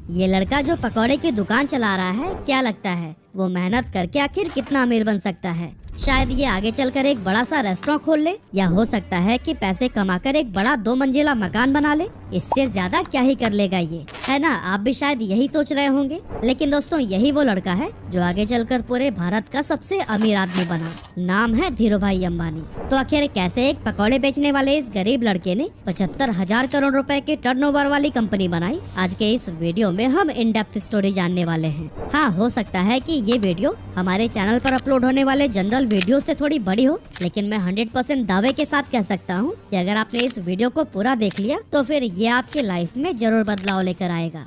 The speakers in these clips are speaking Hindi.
ये लड़का जो पकौड़े की दुकान चला रहा है, क्या लगता है वो मेहनत करके आखिर कितना अमीर बन सकता है? शायद ये आगे चलकर एक बड़ा सा रेस्टोरेंट खोल ले, या हो सकता है कि पैसे कमाकर एक बड़ा 2 मंजिला मकान बना ले। इससे ज्यादा क्या ही कर लेगा ये, है ना? आप भी शायद यही सोच रहे होंगे। लेकिन दोस्तों, यही वो लड़का है जो आगे चलकर पूरे भारत का सबसे अमीर आदमी बना। नाम है धीरूभाई अंबानी। तो आखिर कैसे एक पकौड़े बेचने वाले इस गरीब लड़के ने 75,000 करोड़ रुपए के टर्नओवर वाली कंपनी बनाई? आज के इस वीडियो में हम इन डेप्थ स्टोरी जानने वाले हैं। हाँ, हो सकता है कि ये वीडियो हमारे चैनल पर अपलोड होने वाले जनरल वीडियो से थोड़ी बड़ी हो, लेकिन मैं 100% दावे के साथ कह सकता हूँ कि अगर आपने इस वीडियो को पूरा देख लिया तो फिर ये आपके लाइफ में जरूर बदलाव लेकर आएगा।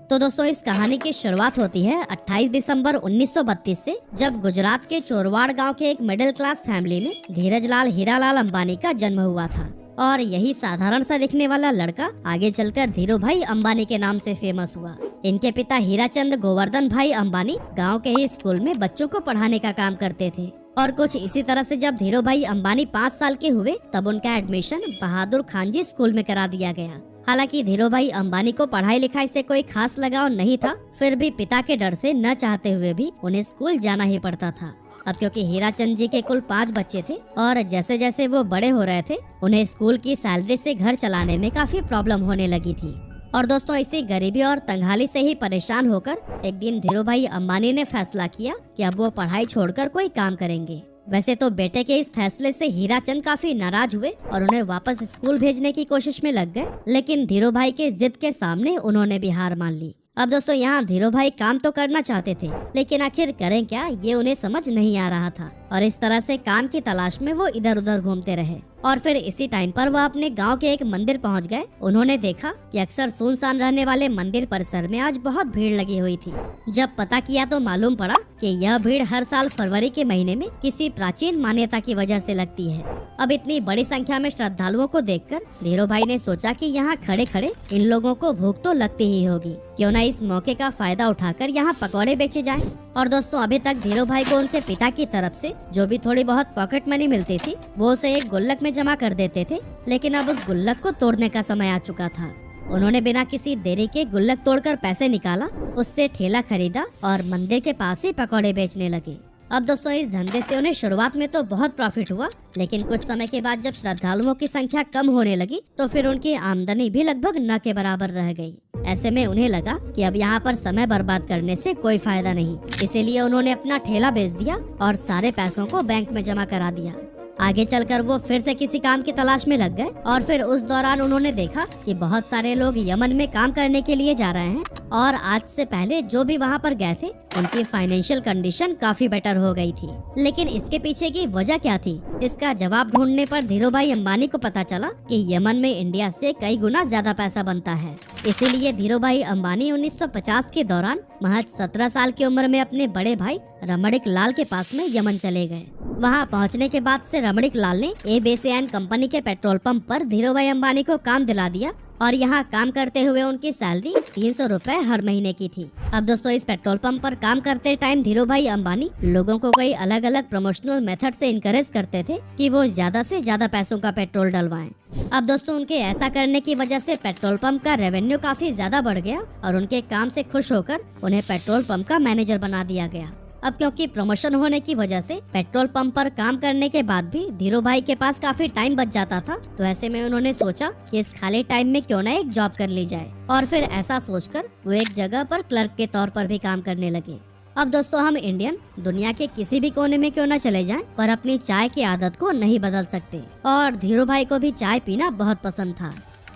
तो दोस्तों, इस कहानी की शुरुआत होती है 28 दिसंबर 1932 से, जब गुजरात के चोरवाड़ गांव के एक मिडिल क्लास फैमिली में धीरजलाल हीरालाल अंबानी का जन्म हुआ था। और यही साधारण सा दिखने वाला लड़का आगे चलकर धीरूभाई अंबानी के नाम से फेमस हुआ। इनके पिता हीराचंद गोवर्धन भाई अंबानी गांव के ही स्कूल में बच्चों को पढ़ाने का काम करते थे। और कुछ इसी तरह से जब धीरूभाई अंबानी 5 साल के हुए, तब उनका एडमिशन बहादुर खानजी स्कूल में करा दिया गया। हालांकि धीरूभाई अंबानी को पढ़ाई लिखाई से कोई खास लगाव नहीं था, फिर भी पिता के डर से न चाहते हुए भी उन्हें स्कूल जाना ही पड़ता था। अब क्योंकि हीराचंद जी के कुल 5 बच्चे थे और जैसे जैसे वो बड़े हो रहे थे, उन्हें स्कूल की सैलरी से घर चलाने में काफी प्रॉब्लम होने लगी थी। और दोस्तों, इसी गरीबी और तंगहाली से ही परेशान होकर एक दिन धीरूभाई अंबानी ने फैसला किया कि अब वो पढ़ाई छोड़कर कोई काम करेंगे। वैसे तो बेटे के इस फैसले से हीराचंद काफी नाराज हुए और उन्हें वापस स्कूल भेजने की कोशिश में लग गए, लेकिन धीरूभाई के जिद के सामने उन्होंने भी हार मान ली। अब दोस्तों, यहाँ धीरूभाई काम तो करना चाहते थे, लेकिन आखिर करें क्या, ये उन्हें समझ नहीं आ रहा था। और इस तरह से काम की तलाश में वो इधर उधर घूमते रहे। और फिर इसी टाइम पर वह अपने गांव के एक मंदिर पहुंच गए। उन्होंने देखा कि अक्सर सुनसान रहने वाले मंदिर परिसर में आज बहुत भीड़ लगी हुई थी। जब पता किया तो मालूम पड़ा कि यह भीड़ हर साल फरवरी के महीने में किसी प्राचीन मान्यता की वजह से लगती है। अब इतनी बड़ी संख्या में श्रद्धालुओं को देखकर धीरूभाई ने सोचा कि यहाँ खड़े खड़े इन लोगों को भूख तो लगती ही होगी, क्यों न इस मौके का फायदा उठाकर यहाँ पकौड़े बेचे जाएं। और दोस्तों, अभी तक धीरूभाई को उनके पिता की तरफ से जो भी थोड़ी बहुत पॉकेट मनी मिलती थी, वो उसे एक गुल्लक में जमा कर देते थे। लेकिन अब उस गुल्लक को तोड़ने का समय आ चुका था। उन्होंने बिना किसी देरी के गुल्लक तोड़कर पैसे निकाला, उससे ठेला खरीदा और मंदिर के पास ही पकौड़े बेचने लगे। अब दोस्तों, इस धंधे से उन्हें शुरुआत में तो बहुत प्रॉफिट हुआ, लेकिन कुछ समय के बाद जब श्रद्धालुओं की संख्या कम होने लगी तो फिर उनकी आमदनी भी लगभग न के बराबर रह गई। ऐसे में उन्हें लगा कि अब यहाँ पर समय बर्बाद करने से कोई फायदा नहीं, इसीलिए उन्होंने अपना ठेला बेच दिया और सारे पैसों को बैंक में जमा करा दिया। आगे चलकर वो फिर से किसी काम की तलाश में लग गए और फिर उस दौरान उन्होंने देखा कि बहुत सारे लोग यमन में काम करने के लिए जा रहे हैं और आज से पहले जो भी वहाँ पर गए थे उनकी फाइनेंशियल कंडीशन काफी बेटर हो गई थी। लेकिन इसके पीछे की वजह क्या थी, इसका जवाब ढूंढने पर धीरूभाई अंबानी को पता चला कि यमन में इंडिया से कई गुना ज्यादा पैसा बनता है। इसीलिए धीरूभाई अंबानी 1950 के दौरान महज 17 साल की उम्र में अपने बड़े भाई रमणिक लाल के पास में यमन चले गए। वहां पहुंचने के बाद से रमणिक लाल ने एबीसी कंपनी के पेट्रोल पंप पर धीरूभाई अंबानी को काम दिला दिया और यहाँ काम करते हुए उनकी सैलरी 300 रुपए हर महीने की थी। अब दोस्तों, इस पेट्रोल पंप पर काम करते टाइम धीरूभाई अंबानी लोगों को कई अलग अलग प्रमोशनल मेथड से इनकरेज करते थे कि वो ज्यादा से ज्यादा पैसों का पेट्रोल डलवाएं। अब दोस्तों, उनके ऐसा करने की वजह से पेट्रोल पंप का रेवेन्यू काफी ज्यादा बढ़ गया और उनके काम से खुश होकर उन्हें पेट्रोल पंप का मैनेजर बना दिया गया। अब क्योंकि प्रमोशन होने की वजह से पेट्रोल पंप पर काम करने के बाद भी धीरूभाई के पास काफी टाइम बच जाता था, तो ऐसे में उन्होंने सोचा कि इस खाली टाइम में क्यों ना एक जॉब कर ली जाए। और फिर ऐसा सोचकर वो एक जगह पर क्लर्क के तौर पर भी काम करने लगे। अब दोस्तों, हम इंडियन दुनिया के किसी भी कोने में क्यों ना चले जाएं, पर अपनी चाय की आदत को नहीं बदल सकते। और धीरूभाई को भी चाय पीना बहुत पसंद था।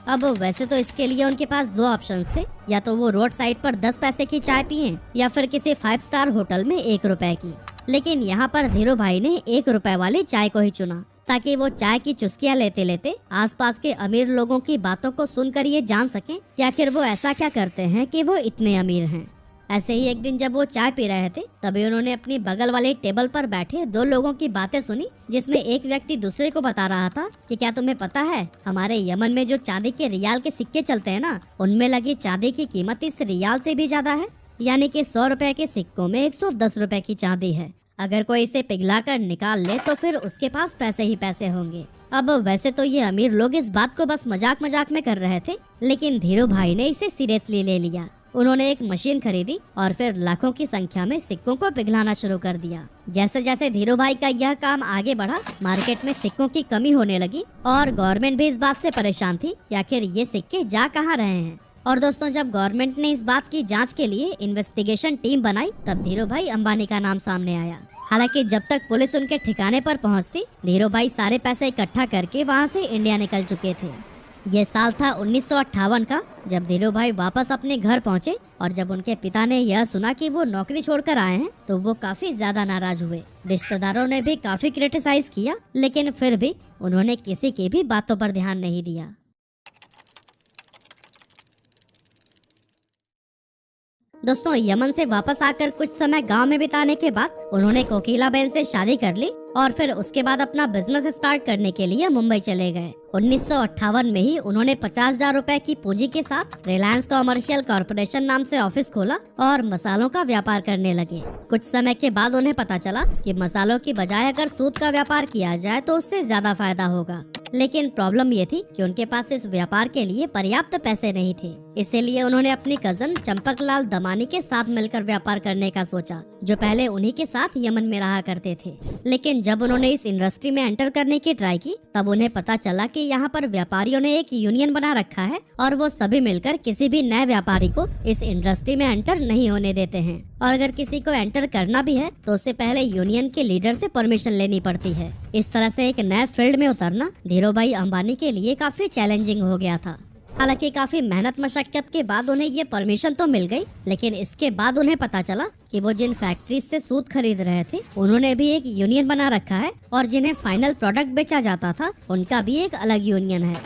अब वैसे तो इसके लिए उनके पास 2 ऑप्शंस थे, या तो वो रोड साइड पर 10 पैसे की चाय पिए या फिर किसी 5 स्टार होटल में 1 रुपए की। लेकिन यहाँ पर धीरूभाई ने 1 रुपए वाली चाय को ही चुना, ताकि वो चाय की चुस्कियाँ लेते लेते आसपास के अमीर लोगों की बातों को सुनकर ये जान सकें कि आखिर वो ऐसा क्या करते हैं कि वो इतने अमीर हैं। ऐसे ही एक दिन जब वो चाय पी रहे थे, तभी उन्होंने अपनी बगल वाले टेबल पर बैठे 2 लोगों की बातें सुनी, जिसमें एक व्यक्ति दूसरे को बता रहा था कि क्या तुम्हें पता है, हमारे यमन में जो चांदी के रियाल के सिक्के चलते हैं ना, उनमें लगी चांदी की कीमत इस रियाल से भी ज्यादा है। यानी कि 100 रुपए के सिक्कों में 110 रुपए की चांदी है। अगर कोई इसे पिघला कर निकाल ले तो फिर उसके पास पैसे ही पैसे होंगे। अब वैसे तो ये अमीर लोग इस बात को बस मजाक मजाक में कर रहे थे, लेकिन धीरू भाई ने इसे सीरियसली ले लिया। उन्होंने एक मशीन खरीदी और फिर लाखों की संख्या में सिक्कों को पिघलाना शुरू कर दिया। जैसे जैसे धीरू भाई का यह काम आगे बढ़ा, मार्केट में सिक्कों की कमी होने लगी और गवर्नमेंट भी इस बात से परेशान थी कि आखिर ये सिक्के जा कहाँ रहे हैं। और दोस्तों, जब गवर्नमेंट ने इस बात की जांच के लिए इन्वेस्टिगेशन टीम बनाई, तब धीरू भाई अंबानी का नाम सामने आया। हालांकि जब तक पुलिस उनके ठिकाने पर पहुंचती, धीरू भाई सारे पैसे इकट्ठा करके वहां से इंडिया निकल चुके थे। ये साल था 1958 का, जब धीरू भाई वापस अपने घर पहुंचे और जब उनके पिता ने यह सुना कि वो नौकरी छोड़कर आए हैं, तो वो काफी ज्यादा नाराज हुए। रिश्तेदारों ने भी काफी क्रिटिसाइज किया, लेकिन फिर भी उन्होंने किसी की भी बातों पर ध्यान नहीं दिया। दोस्तों, यमन से वापस आकर कुछ समय गांव में बिताने के बाद उन्होंने कोकिला बहन से शादी कर ली और फिर उसके बाद अपना बिजनेस स्टार्ट करने के लिए मुंबई चले गए। 1958 में ही उन्होंने 50,000 रुपए की पूंजी के साथ रिलायंस कॉमर्शियल कॉर्पोरेशन नाम से ऑफिस खोला और मसालों का व्यापार करने लगे। कुछ समय के बाद उन्हें पता चला कि मसालों की बजाय अगर सूत का व्यापार किया जाए तो उससे ज्यादा फायदा होगा, लेकिन प्रॉब्लम ये थी कि उनके पास इस व्यापार के लिए पर्याप्त पैसे नहीं थे। इसीलिए उन्होंने अपनी कजन चंपकलाल दमानी के साथ मिलकर व्यापार करने का सोचा, जो पहले उन्हीं के साथ यमन में रहा करते थे। लेकिन जब उन्होंने इस इंडस्ट्री में एंटर करने की ट्राई की, तब उन्हें पता चला कि यहाँ पर व्यापारियों ने एक यूनियन बना रखा है और वो सभी मिलकर किसी भी नए व्यापारी को इस इंडस्ट्री में एंटर नहीं होने देते हैं। और अगर किसी को एंटर करना भी है तो उससे पहले यूनियन के लीडर से परमिशन लेनी पड़ती है। इस तरह से एक नए फील्ड में उतरना धीरू भाई अंबानी के लिए काफी चैलेंजिंग हो गया था। हालांकि काफी मेहनत मशक्कत के बाद उन्हें ये परमिशन तो मिल गई, लेकिन इसके बाद उन्हें पता चला कि वो जिन फैक्ट्री से सूत खरीद रहे थे, उन्होंने भी एक यूनियन बना रखा है और जिन्हें फाइनल प्रोडक्ट बेचा जाता था, उनका भी एक अलग यूनियन है।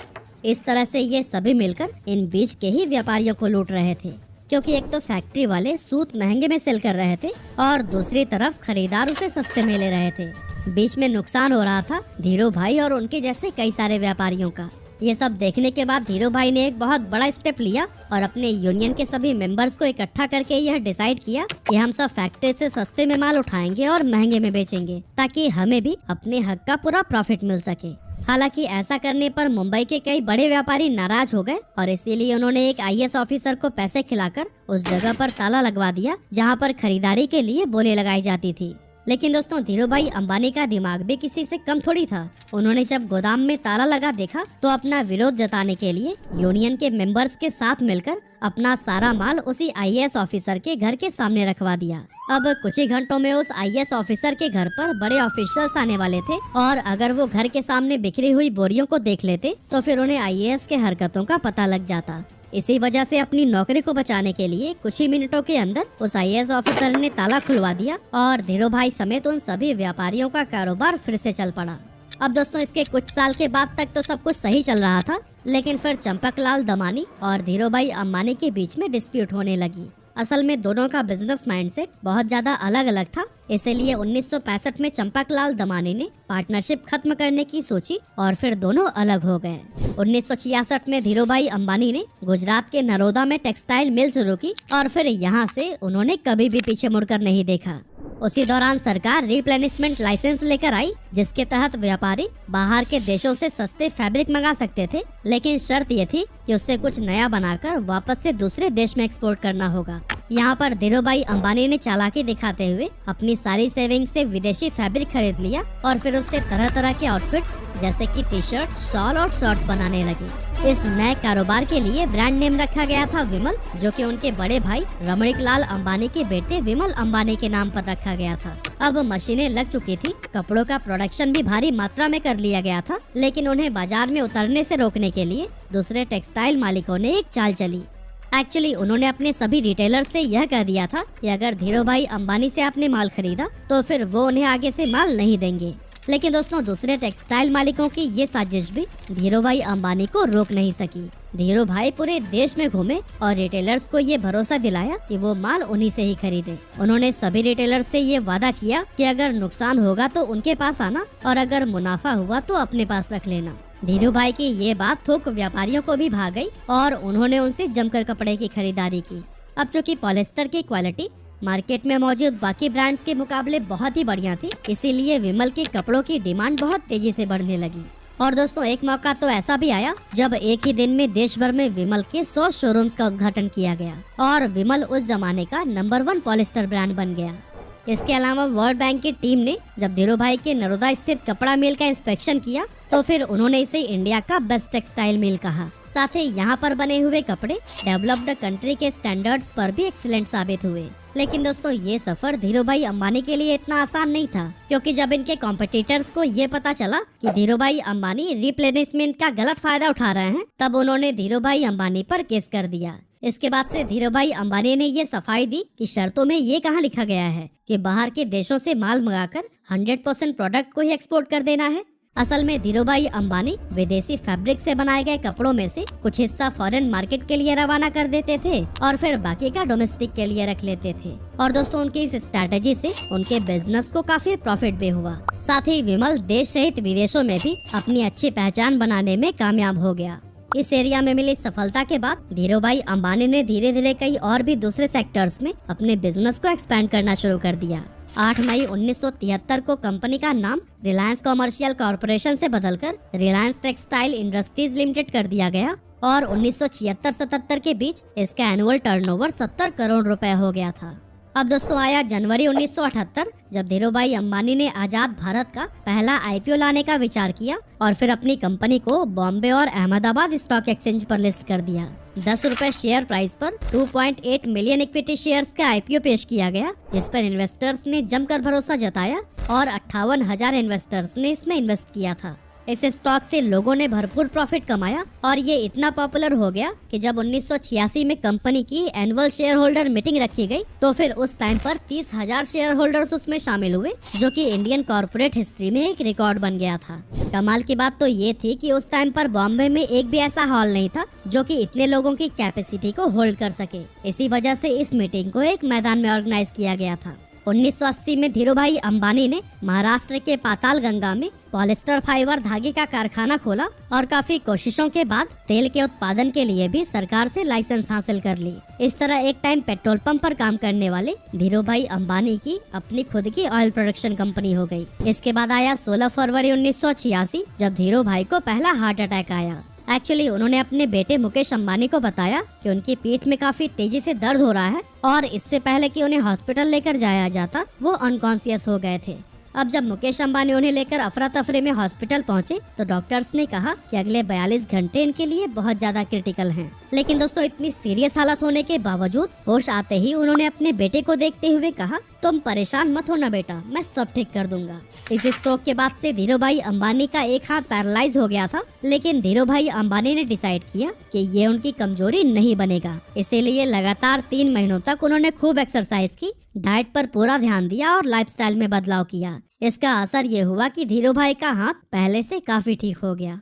इस तरह से ये सभी मिलकर इन बीच के ही व्यापारियों को लूट रहे थे, क्योंकि एक तो फैक्ट्री वाले सूत महंगे में सेल कर रहे थे और दूसरी तरफ खरीदार उसे सस्ते में ले रहे थे। बीच में नुकसान हो रहा था धीरू भाई और उनके जैसे कई सारे व्यापारियों का। ये सब देखने के बाद धीरू भाई ने एक बहुत बड़ा स्टेप लिया और अपने यूनियन के सभी मेंबर्स को इकट्ठा करके यह डिसाइड किया कि हम सब फैक्ट्री से सस्ते में माल उठाएंगे और महंगे में बेचेंगे, ताकि हमें भी अपने हक का पूरा प्रॉफिट मिल सके। हालांकि ऐसा करने पर मुंबई के कई बड़े व्यापारी नाराज हो गए और इसीलिए उन्होंने एक आईएएस ऑफिसर को पैसे खिलाकर उस जगह पर ताला लगवा दिया जहां पर खरीदारी के लिए बोली लगाई जाती थी। लेकिन दोस्तों, धीरू भाई अंबानी का दिमाग भी किसी से कम थोड़ी था। उन्होंने जब गोदाम में ताला लगा देखा तो अपना विरोध जताने के लिए यूनियन के मेंबर्स के साथ मिलकर अपना सारा माल उसी आईएएस ऑफिसर के घर के सामने रखवा दिया। अब कुछ ही घंटों में उस आईएएस ऑफिसर के घर पर बड़े ऑफिसर्स आने वाले थे और अगर वो घर के सामने बिखरी हुई बोरियों को देख लेते तो फिर उन्हें आईएएस के हरकतों का पता लग जाता। इसी वजह से अपनी नौकरी को बचाने के लिए कुछ ही मिनटों के अंदर उस आईएएस ऑफिसर ने ताला खुलवा दिया और धीरू भाई समेत उन सभी व्यापारियों का कारोबार फिर से चल पड़ा। अब दोस्तों, इसके कुछ साल के बाद तक तो सब कुछ सही चल रहा था, लेकिन फिर चंपकलाल दमानी और धीरू भाई अंबानी के बीच में डिस्प्यूट होने लगी। असल में दोनों का बिजनेस माइंडसेट बहुत ज्यादा अलग अलग था। इसीलिए 1965 में चंपकलाल दमानी ने पार्टनरशिप खत्म करने की सोची और फिर दोनों अलग हो गए। 1966 में धीरू भाई अंबानी ने गुजरात के नरोदा में टेक्सटाइल मिल शुरू की और फिर यहाँ से उन्होंने कभी भी पीछे मुड़कर नहीं देखा। उसी दौरान सरकार रिप्लेनिशमेंट लाइसेंस लेकर आई, जिसके तहत व्यापारी बाहर के देशों से सस्ते फैब्रिक मंगा सकते थे, लेकिन शर्त ये थी कि उससे कुछ नया बनाकर वापस से दूसरे देश में एक्सपोर्ट करना होगा। यहाँ पर धीरू भाई अंबानी ने चालाकी दिखाते हुए अपनी सारी सेविंग से विदेशी फैब्रिक खरीद लिया और फिर उससे तरह तरह के आउटफिट्स जैसे कि टी शर्ट, शॉल और शॉर्ट्स बनाने लगे। इस नए कारोबार के लिए ब्रांड नेम रखा गया था विमल, जो कि उनके बड़े भाई रमणीक लाल अंबानी के बेटे विमल अंबानी के नाम पर रखा गया था। अब मशीनें लग चुकी थी, कपड़ों का प्रोडक्शन भी भारी मात्रा में कर लिया गया था, लेकिन उन्हें बाजार में उतरने से रोकने के लिए दूसरे टेक्सटाइल मालिकों ने एक चाल चली। एक्चुअली उन्होंने अपने सभी रिटेलर से यह कह दिया था कि अगर धीरू भाई अंबानी से आपने माल खरीदा तो फिर वो उन्हें आगे से माल नहीं देंगे। लेकिन दोस्तों, दूसरे टेक्सटाइल मालिकों की ये साजिश भी धीरू भाई अंबानी को रोक नहीं सकी। धीरू भाई पूरे देश में घूमे और रिटेलर्स को ये भरोसा दिलाया कि वो माल उन्हीं से ही खरीदे। उन्होंने सभी रिटेलर्स से ये वादा किया कि अगर नुकसान होगा तो उनके पास आना और अगर मुनाफा हुआ तो अपने पास रख लेना। धीरू भाई की ये बात थोक व्यापारियों को भी भा गई और उन्होंने उनसे जमकर कपड़े की खरीदारी की। अब चूंकि पॉलिस्टर की क्वालिटी मार्केट में मौजूद बाकी ब्रांड्स के मुकाबले बहुत ही बढ़िया थी, इसीलिए विमल के कपड़ों की डिमांड बहुत तेजी से बढ़ने लगी। और दोस्तों एक मौका तो ऐसा भी आया जब एक ही दिन में देश भर में विमल के 100 शोरूम्स का उद्घाटन किया गया और विमल उस जमाने का नंबर 1 पॉलिस्टर ब्रांड बन गया। इसके अलावा वर्ल्ड बैंक की टीम ने जब धीरू भाई के नरोदा स्थित कपड़ा मिल का इंस्पेक्शन किया तो फिर उन्होंने इसे इंडिया का बेस्ट टेक्सटाइल मिल कहा। साथ ही यहाँ पर बने हुए कपड़े डेवलप्ड कंट्री के स्टैंडर्ड्स पर भी एक्सीलेंट साबित हुए। लेकिन दोस्तों ये सफर धीरू भाई अंबानी के लिए इतना आसान नहीं था, क्योंकि जब इनके कॉम्पिटिटर्स को ये पता चला कि धीरू भाई अंबानी रिप्लेनिशमेंट का गलत फायदा उठा रहे हैं, तब उन्होंने धीरू भाई अंबानी पर केस कर दिया। इसके बाद से धीरू भाई अंबानी ने ये सफाई दी कि शर्तों में ये कहाँ लिखा गया है कि बाहर के देशों से माल मंगाकर 100% प्रोडक्ट को ही एक्सपोर्ट कर देना है। असल में धीरू भाई अंबानी विदेशी फैब्रिक से बनाए गए कपड़ों में से कुछ हिस्सा फॉरेन मार्केट के लिए रवाना कर देते थे और फिर बाकी का डोमेस्टिक के लिए रख लेते थे। और दोस्तों उनकी इस स्ट्रैटेजी से उनके बिजनेस को काफी प्रॉफिट भी हुआ। साथ ही विमल देश सहित विदेशों में भी अपनी अच्छी पहचान बनाने में कामयाब हो गया। इस एरिया में मिली सफलता के बाद धीरू भाई अंबानी ने धीरे धीरे कई और भी दूसरे सेक्टर्स में अपने बिजनेस को एक्सपेंड करना शुरू कर दिया। 8 मई 1973 को कंपनी का नाम रिलायंस कॉमर्शियल कॉरपोरेशन से बदलकर रिलायंस टेक्सटाइल इंडस्ट्रीज लिमिटेड कर दिया गया और 1976-77 के बीच इसका एनुअल टर्नओवर 70 करोड़ रुपए हो गया था। अब दोस्तों आया जनवरी 1978, जब धीरू भाई अंबानी ने आजाद भारत का पहला आईपीओ लाने का विचार किया और फिर अपनी कंपनी को बॉम्बे और अहमदाबाद स्टॉक एक्सचेंज पर लिस्ट कर दिया। 10 रुपए शेयर प्राइस पर 2.8 मिलियन इक्विटी शेयर्स का आईपीओ पेश किया गया, जिस पर इन्वेस्टर्स ने जमकर भरोसा जताया और 58,000 इन्वेस्टर्स ने इसमें इन्वेस्ट किया था। इस स्टॉक से लोगों ने भरपूर प्रॉफिट कमाया और ये इतना पॉपुलर हो गया कि जब 1986 में कंपनी की एनुअल शेयर होल्डर मीटिंग रखी गई तो फिर उस टाइम पर 30,000 शेयर होल्डर्स उसमें शामिल हुए, जो कि इंडियन कॉर्पोरेट हिस्ट्री में एक रिकॉर्ड बन गया था। कमाल की बात तो ये थी कि उस टाइम पर बॉम्बे में एक भी ऐसा हॉल नहीं था जो कि इतने लोगों की कैपेसिटी को होल्ड कर सके। इसी वजह से इस मीटिंग को एक मैदान में ऑर्गेनाइज किया गया था। 1980 में धीरू भाई अंबानी ने महाराष्ट्र के पाताल गंगा में पॉलिस्टर फाइबर धागे का कारखाना खोला और काफी कोशिशों के बाद तेल के उत्पादन के लिए भी सरकार से लाइसेंस हासिल कर ली। इस तरह एक टाइम पेट्रोल पंप पर काम करने वाले धीरू भाई अंबानी की अपनी खुद की ऑयल प्रोडक्शन कंपनी हो गई। इसके बाद आया 16 फरवरी 1986, जब धीरू भाई को पहला हार्ट अटैक आया। एक्चुअली उन्होंने अपने बेटे मुकेश अंबानी को बताया कि उनकी पीठ में काफी तेजी से दर्द हो रहा है और इससे पहले कि उन्हें हॉस्पिटल लेकर जाया जाता वो अनकॉन्शियस हो गए थे। अब जब मुकेश अंबानी उन्हें लेकर अफरा तफरी में हॉस्पिटल पहुंचे तो डॉक्टर्स ने कहा कि अगले 42 घंटे इनके लिए बहुत ज्यादा क्रिटिकल हैं। लेकिन दोस्तों इतनी सीरियस हालत होने के बावजूद होश आते ही उन्होंने अपने बेटे को देखते हुए कहा, तुम परेशान मत होना बेटा, मैं सब ठीक कर दूंगा। इस स्ट्रोक के बाद से धीरू भाई अंबानी का एक हाथ पैरालाइज हो गया था, लेकिन धीरू भाई अंबानी ने डिसाइड किया कि ये उनकी कमजोरी नहीं बनेगा। इसीलिए लगातार 3 महीनों तक उन्होंने खूब एक्सरसाइज की, डाइट पर पूरा ध्यान दिया और लाइफस्टाइल में बदलाव किया। इसका असर ये हुआ कि धीरू भाई का हाथ पहले से काफी ठीक हो गया।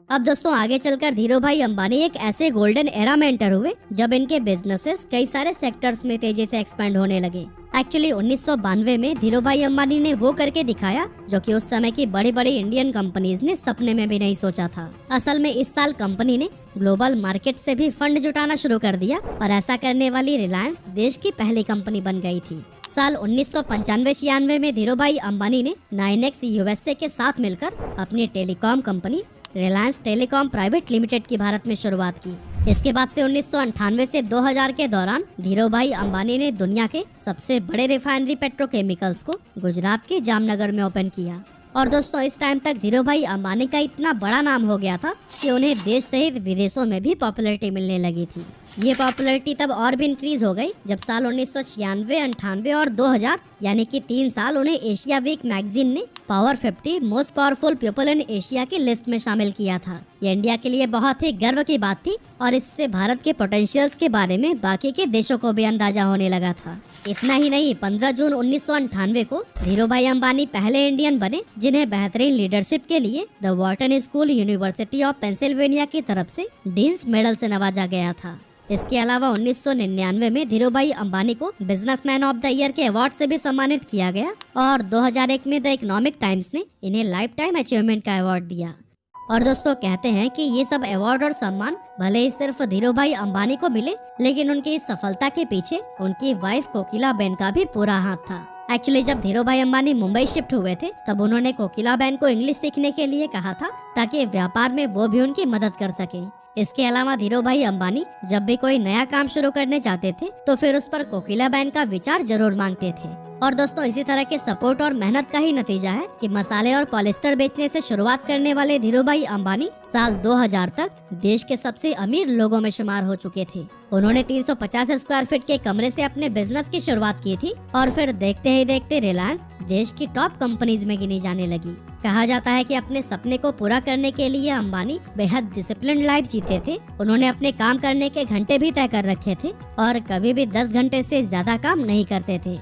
अब दोस्तों आगे चलकर धीरू भाई अंबानी एक ऐसे गोल्डन एरा में एंटर हुए जब इनके बिजनेसेस कई सारे सेक्टर्स में तेजी से एक्सपेंड होने लगे। एक्चुअली 1992 में धीरू भाई अंबानी ने वो करके दिखाया जो कि उस समय की बड़ी बड़ी इंडियन कंपनीज ने सपने में भी नहीं सोचा था। असल में इस साल कंपनी ने ग्लोबल मार्केट से भी फंड जुटाना शुरू कर दिया और ऐसा करने वाली रिलायंस देश की पहली कंपनी बन गई थी। साल 1995-96 में धीरू भाई अंबानी ने 9X USA के साथ मिलकर अपनी telecom company Reliance telecom private limited की भारत में शुरुआत की। इसके बाद से 1998 से 2000 के दौरान धीरू भाई अंबानी ने दुनिया के सबसे बड़े रिफाइनरी पेट्रोकेमिकल्स को गुजरात के जामनगर में ओपन किया। और दोस्तों इस टाइम तक धीरू भाई अंबानी का इतना बड़ा नाम हो गया था कि उन्हें देश सहित विदेशों में भी पॉपुलैरिटी मिलने लगी थी। ये पॉपुलैरिटी तब और भी इंक्रीज हो गई जब साल 1996, 98 और 2000 यानी कि 3 साल उन्हें एशिया वीक मैगजीन ने power 50 most powerful people in Asia की लिस्ट में शामिल किया था। ये इंडिया के लिए बहुत ही गर्व की बात थी और इससे भारत के पोटेंशियल्स के बारे में बाकी के देशों को भी अंदाजा होने लगा था। इतना ही नहीं, 15 जून 1998 को धीरू भाई अंबानी पहले इंडियन बने जिन्हें बेहतरीन लीडरशिप के लिए the Wharton school university of Pennsylvania की तरफ से डीन्स मेडल से नवाजा गया था। इसके अलावा 1999 में धीरू भाई अंबानी को बिजनेसमैन ऑफ द ईयर के अवार्ड से भी सम्मानित किया गया और 2001 में द इकोनॉमिक टाइम्स ने इन्हें लाइफ टाइम अचीवमेंट का अवार्ड दिया। और दोस्तों कहते हैं कि ये सब अवार्ड और सम्मान भले ही सिर्फ धीरू भाई अंबानी को मिले, लेकिन उनकी इस सफलता के पीछे उनकी वाइफ कोकिला बेन का भी पूरा हाथ था। एक्चुअली जब धीरू भाई अंबानी मुंबई शिफ्ट हुए थे तब उन्होंने कोकिला बहन को इंग्लिश सीखने के लिए कहा था ताकि व्यापार में वो भी उनकी मदद कर सके। इसके अलावा धीरू भाई अंबानी जब भी कोई नया काम शुरू करने जाते थे तो फिर उस पर कोकिला बहन का विचार जरूर मांगते थे। और दोस्तों इसी तरह के सपोर्ट और मेहनत का ही नतीजा है कि मसाले और पॉलिस्टर बेचने से शुरुआत करने वाले धीरू भाई अंबानी साल 2000 तक देश के सबसे अमीर लोगों में शुमार हो चुके थे। उन्होंने 350 स्क्वायर फीट के कमरे से अपने बिजनेस की शुरुआत की थी और फिर देखते ही देखते रिलायंस देश की टॉप कंपनीज में गिनी जाने लगी। कहा जाता है कि अपने सपने को पूरा करने के लिए अंबानी बेहद डिसिप्लिन लाइफ जीते थे। उन्होंने अपने काम करने के घंटे भी तय कर रखे थे और कभी भी 10 घंटे से ज्यादा काम नहीं करते थे।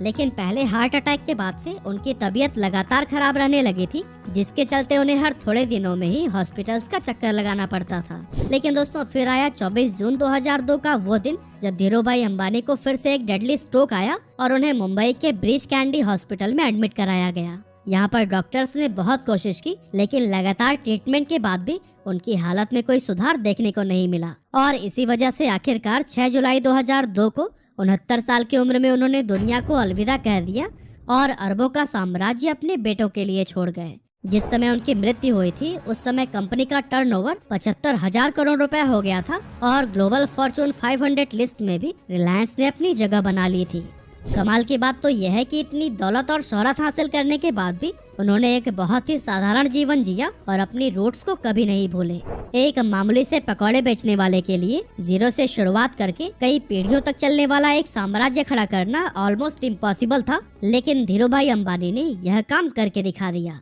लेकिन पहले हार्ट अटैक के बाद से उनकी तबीयत लगातार खराब रहने लगी थी, जिसके चलते उन्हें हर थोड़े दिनों में ही हॉस्पिटल्स का चक्कर लगाना पड़ता था। लेकिन दोस्तों फिर आया 24 जून 2002 का वो दिन जब धीरू भाई अंबानी को फिर से एक डेडली स्ट्रोक आया और उन्हें मुंबई के ब्रीच कैंडी हॉस्पिटल में एडमिट कराया गया। यहाँ पर डॉक्टर्स ने बहुत कोशिश की लेकिन लगातार ट्रीटमेंट के बाद भी उनकी हालत में कोई सुधार देखने को नहीं मिला और इसी वजह से आखिरकार 6 जुलाई 2002 को 69 साल की उम्र में उन्होंने दुनिया को अलविदा कह दिया और अरबों का साम्राज्य अपने बेटों के लिए छोड़ गए। जिस समय उनकी मृत्यु हुई थी उस समय कंपनी का टर्नओवर 75,000 करोड़ रुपए हो गया था और ग्लोबल फॉर्चून 500 लिस्ट में भी रिलायंस ने अपनी जगह बना ली थी। कमाल की बात तो यह है कि इतनी दौलत और शोहरत हासिल करने के बाद भी उन्होंने एक बहुत ही साधारण जीवन जिया और अपनी रूट्स को कभी नहीं भूले। एक मामूली से पकौड़े बेचने वाले के लिए जीरो से शुरुआत करके कई पीढ़ियों तक चलने वाला एक साम्राज्य खड़ा करना ऑलमोस्ट इम्पॉसिबल था, लेकिन धीरू भाई अंबानी ने यह काम करके दिखा दिया।